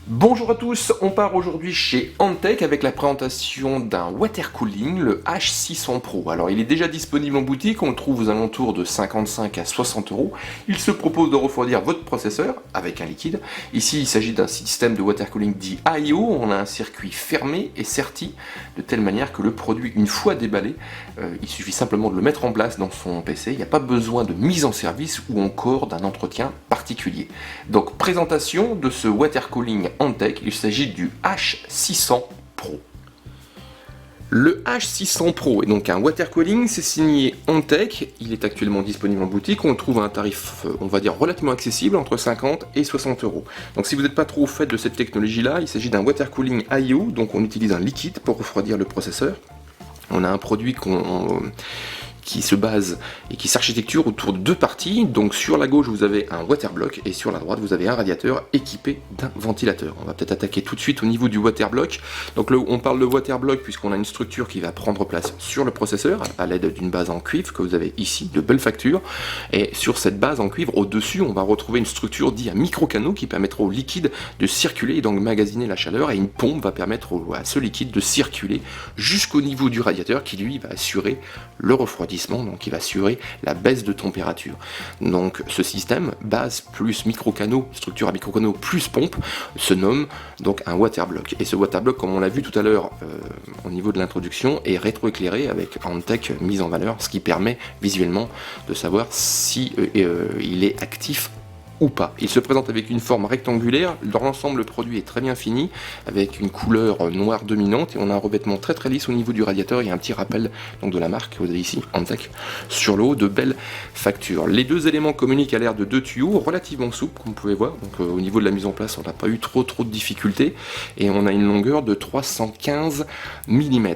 Bonjour à tous, on part aujourd'hui chez Antech avec la présentation d'un water cooling, le H600 Pro. Alors il est déjà disponible en boutique, on le trouve aux alentours de 55 à 60 euros. Il se propose de refroidir votre processeur avec un liquide. Ici il s'agit d'un système de water cooling dit IO, on a un circuit fermé et serti de telle manière que le produit, une fois déballé, il suffit simplement de le mettre en place dans son PC, il n'y a pas besoin de mise en service ou encore d'un entretien particulier. Donc présentation de ce water cooling Antech, il s'agit du H600 Pro. Le H600 Pro est donc un water cooling, c'est signé Antech, il est actuellement disponible en boutique, on le trouve à un tarif, on va dire, relativement accessible, entre 50 et 60 euros. Donc si vous n'êtes pas trop au fait de cette technologie-là, il s'agit d'un water cooling IO, donc on utilise un liquide pour refroidir le processeur. On a un produit qui se base et qui s'architecture autour de deux parties. Donc sur la gauche vous avez un water block et sur la droite vous avez un radiateur équipé d'un ventilateur. On va peut-être attaquer tout de suite au niveau du water block. Donc on parle de water block puisqu'on a une structure qui va prendre place sur le processeur à l'aide d'une base en cuivre que vous avez ici de belle facture. Et sur cette base en cuivre au-dessus on va retrouver une structure dite à micro-canaux qui permettra au liquide de circuler et d'emmagasiner la chaleur, et une pompe va permettre à ce liquide de circuler jusqu'au niveau du radiateur qui lui va assurer le refroidissement, donc il va assurer la baisse de température. Donc ce système, base plus micro-canaux, structure à micro-canaux plus pompe, se nomme donc un water block. Et ce water block, comme on l'a vu tout à l'heure au niveau de l'introduction, est rétroéclairé avec Antech mise en valeur, ce qui permet visuellement de savoir si il est actif ou pas. Il se présente avec une forme rectangulaire, dans l'ensemble le produit est très bien fini, avec une couleur noire dominante, et on a un revêtement très très lisse au niveau du radiateur. Il y a un petit rappel donc, de la marque, vous avez ici, Antech, sur le haut, de belles factures. Les deux éléments communiquent à l'air de deux tuyaux relativement souples, comme vous pouvez voir, donc au niveau de la mise en place on n'a pas eu trop de difficultés, et on a une longueur de 315 mm.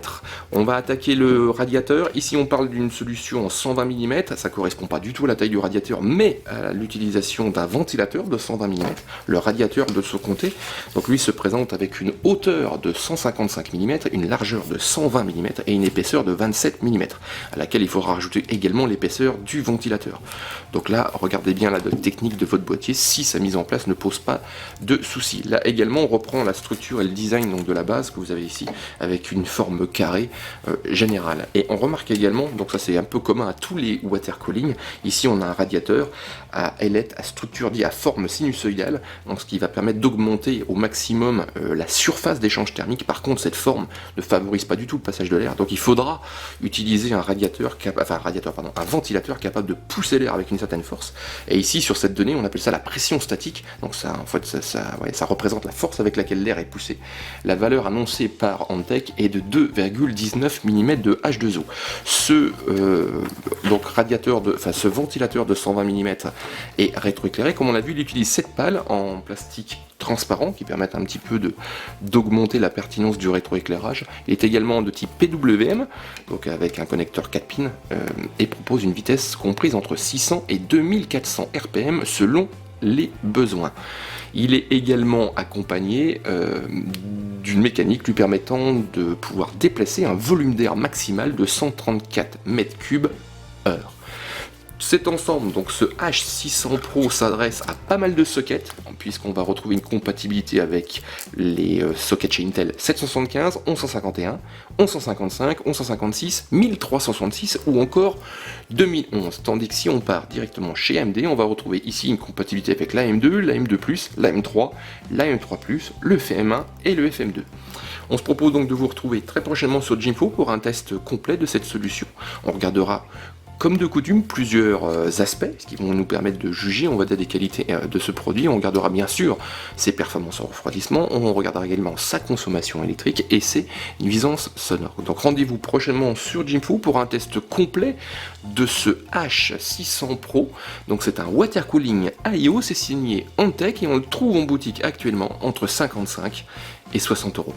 On va attaquer le radiateur, ici on parle d'une solution en 120 mm, ça correspond pas du tout à la taille du radiateur, mais à l'utilisation d'un ventilateur de 120 mm, le radiateur de son côté, donc lui se présente avec une hauteur de 155 mm, une largeur de 120 mm et une épaisseur de 27 mm, à laquelle il faudra rajouter également l'épaisseur du ventilateur. Donc là, regardez bien la technique de votre boîtier, si sa mise en place ne pose pas de soucis. Là également, on reprend la structure et le design donc, de la base que vous avez ici, avec une forme carrée générale. Et on remarque également, donc ça c'est un peu commun à tous les water cooling, ici on a un radiateur à ailette, à structure dit à forme sinusoïdale, donc ce qui va permettre d'augmenter au maximum la surface d'échange thermique. Par contre, cette forme ne favorise pas du tout le passage de l'air, donc il faudra utiliser un ventilateur capable de pousser l'air avec une certaine force. Et ici, sur cette donnée, on appelle ça la pression statique, donc ça, en fait, ça représente la force avec laquelle l'air est poussé. La valeur annoncée par Antech est de 2,19 mm de H2O. Ce ventilateur de 120 mm est rétroéclairé. Comme on l'a vu, il utilise 7 pales en plastique transparent qui permettent un petit peu d'augmenter la pertinence du rétroéclairage. Il est également de type PWM, donc avec un connecteur 4 pins, et propose une vitesse comprise entre 600 et 2400 RPM selon les besoins. Il est également accompagné d'une mécanique lui permettant de pouvoir déplacer un volume d'air maximal de 134 m3/h. Cet ensemble, donc ce H600 Pro, s'adresse à pas mal de sockets, puisqu'on va retrouver une compatibilité avec les sockets chez Intel 775, 1151, 1155, 1156, 1366 ou encore 2011. Tandis que si on part directement chez AMD, on va retrouver ici une compatibilité avec l'AM2, l'AM2+, l'AM3, l'AM3+, le FM1 et le FM2. On se propose donc de vous retrouver très prochainement sur Jimfo pour un test complet de cette solution. On regardera comme de coutume, plusieurs aspects qui vont nous permettre de juger, on va dire, des qualités de ce produit. On regardera bien sûr ses performances en refroidissement, on regardera également sa consommation électrique et ses nuisances sonores. Donc rendez-vous prochainement sur Jimfo pour un test complet de ce H600 Pro. Donc c'est un water cooling IO, c'est signé Antech et on le trouve en boutique actuellement entre 55 et 60 euros.